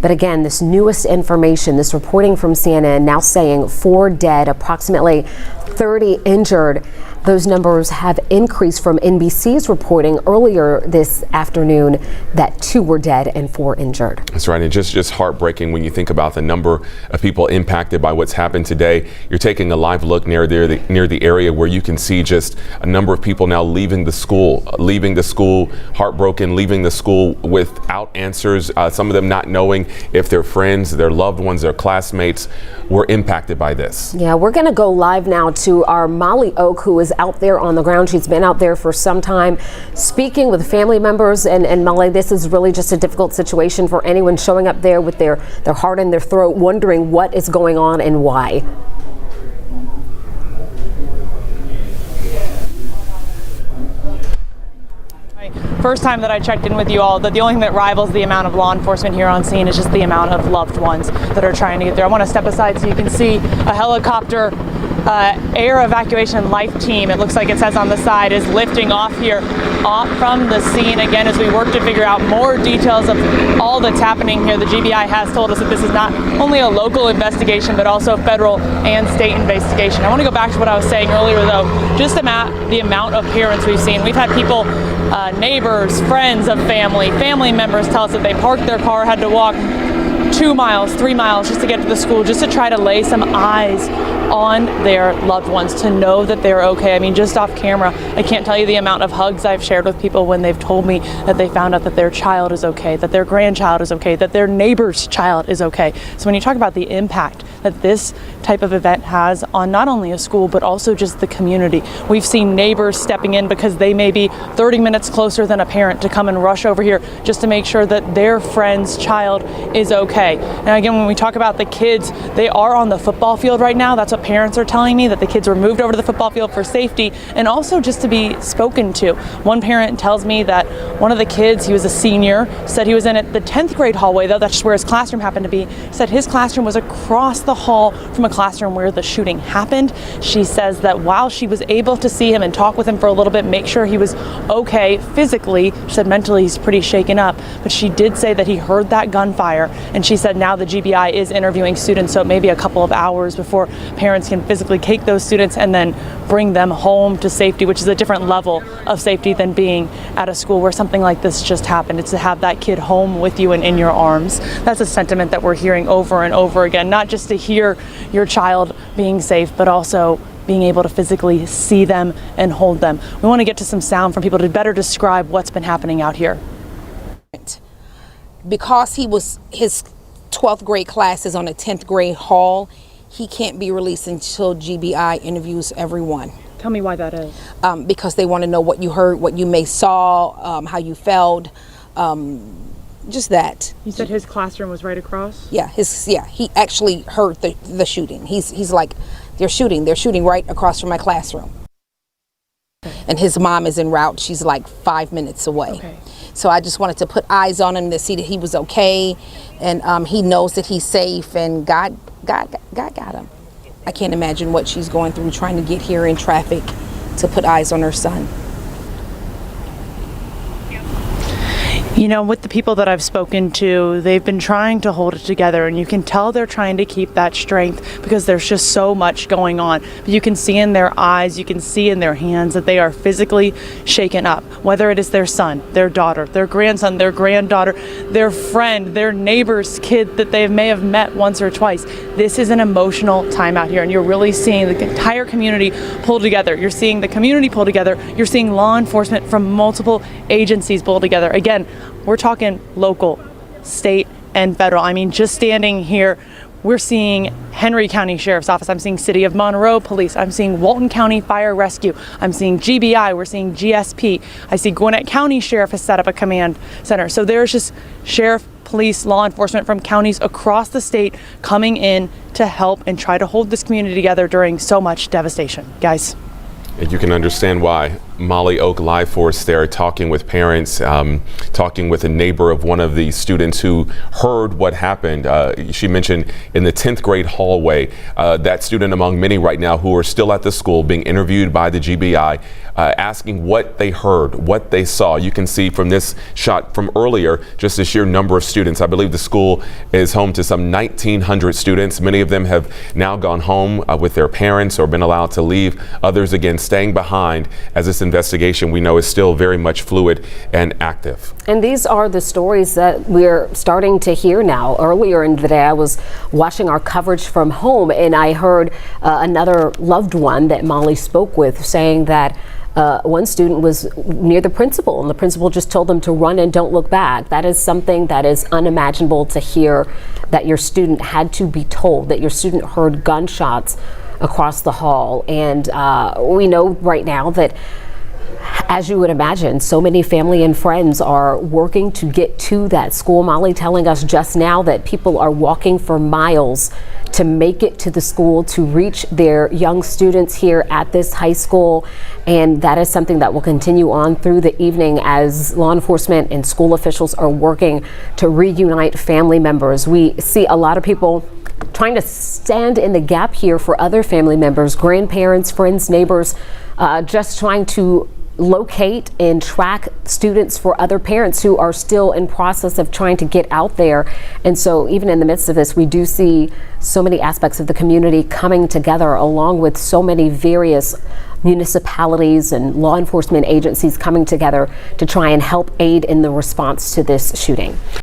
But again, this newest information, this reporting from CNN now saying 4 dead, approximately 30 injured. Those numbers have increased from NBC's reporting earlier this afternoon that 2 were dead and 4 injured. That's right, and just heartbreaking when you think about the number of people impacted by what's happened today. You're taking a live look near the area where you can see just a number of people now leaving the school, heartbroken, leaving the school without answers. Some of them not knowing if their friends, their loved ones, their classmates were impacted by this. Yeah, we're going to go live now to our Molly Oak, who is out there on the ground. She's been out there for some time speaking with family members. And Molly, this is really just a difficult situation for anyone showing up there with their heart in their throat, wondering what is going on and why. First time that I checked in with you all, that the only thing that rivals the amount of law enforcement here on scene is just the amount of loved ones that are trying to get there. I want to step aside so you can see a helicopter air evacuation life team, it looks like it says on the side, is lifting off here from the scene again as we work to figure out more details of all that's happening here. The GBI has told us that this is not only a local investigation but also federal and state investigation. I want to go back to what I was saying earlier though, just the amount of parents we've seen. We've had people, neighbors, friends of family members tell us that they parked their car, had to walk 2 miles, 3 miles just to get to the school, just to try to lay some eyes on their loved ones, to know that they're okay. I mean, just off camera, I can't tell you the amount of hugs I've shared with people when they've told me that they found out that their child is okay, that their grandchild is okay, that their neighbor's child is okay. So when you talk about the impact that this type of event has on not only a school but also just the community, we've seen neighbors stepping in because they may be 30 minutes closer than a parent to come and rush over here just to make sure that their friend's child is okay. And again, when we talk about the kids, they are on the football field right now. That's what parents are telling me, that the kids were moved over to the football field for safety and also just to be spoken to. One parent tells me that one of the kids, he was a senior, said he was in the 10th grade hallway, though that's where his classroom happened to be, said his classroom was across the hall from a classroom where the shooting happened. She says that while she was able to see him and talk with him for a little bit, make sure he was okay physically, she said mentally he's pretty shaken up, but she did say that he heard that gunfire, and she said now the GBI is interviewing students, so it may be a couple of hours before parents can physically take those students and then bring them home to safety, which is a different level of safety than being at a school where something like this just happened. It's to have that kid home with you and in your arms. That's a sentiment that we're hearing over and over again, not just to hear your child being safe, but also being able to physically see them and hold them. We want to get to some sound from people to better describe what's been happening out here. Because his 12th grade class is on a 10th grade hall, he can't be released until GBI interviews everyone. Tell me why that is. Because they want to know what you heard, what you may saw, how you felt, just that. You said his classroom was right across? Yeah, he actually heard the shooting. He's like, they're shooting right across from my classroom. Okay. And his mom is en route. She's like 5 minutes away. Okay. So I just wanted to put eyes on him to see that he was okay, and he knows that he's safe, and God got him. I can't imagine what she's going through trying to get here in traffic to put eyes on her son. You know, with the people that I've spoken to, they've been trying to hold it together, and you can tell they're trying to keep that strength because there's just so much going on. But you can see in their eyes, you can see in their hands that they are physically shaken up, whether it is their son, their daughter, their grandson, their granddaughter, their friend, their neighbor's kid that they may have met once or twice. This is an emotional time out here, and you're really seeing the entire community pull together. You're seeing the community pull together. You're seeing law enforcement from multiple agencies pull together. Again, we're talking local, state, and federal. I mean, just standing here, we're seeing Henry County Sheriff's Office. I'm seeing City of Monroe Police. I'm seeing Walton County Fire Rescue. I'm seeing GBI. We're seeing GSP. I see Gwinnett County Sheriff has set up a command center. So there's just sheriff, police, law enforcement from counties across the state coming in to help and try to hold this community together during so much devastation. Guys. And you can understand why Molly Oak Live Force there, talking with parents, talking with a neighbor of one of the students who heard what happened. She mentioned in the 10th grade hallway, that student among many right now who are still at the school being interviewed by the GBI, asking what they heard, what they saw. You can see from this shot from earlier, just the sheer number of students. I believe the school is home to some 1,900 students. Many of them have now gone home with their parents or been allowed to leave. Others, again, staying behind as this investigation we know is still very much fluid and active. And these are the stories that we're starting to hear now. Earlier in the day, I was watching our coverage from home, and I heard another loved one that Molly spoke with saying that one student was near the principal, and the principal just told them to run and don't look back. That is something that is unimaginable to hear, that your student had to be told, that your student heard gunshots across the hall. And we know right now that, as you would imagine, so many family and friends are working to get to that school. Molly telling us just now that people are walking for miles to make it to the school, to reach their young students here at this high school. And that is something that will continue on through the evening as law enforcement and school officials are working to reunite family members. We see a lot of people trying to stand in the gap here for other family members, grandparents, friends, neighbors, just trying to locate and track students for other parents who are still in process of trying to get out there. And so even in the midst of this, we do see so many aspects of the community coming together, along with so many various municipalities and law enforcement agencies coming together to try and help aid in the response to this shooting.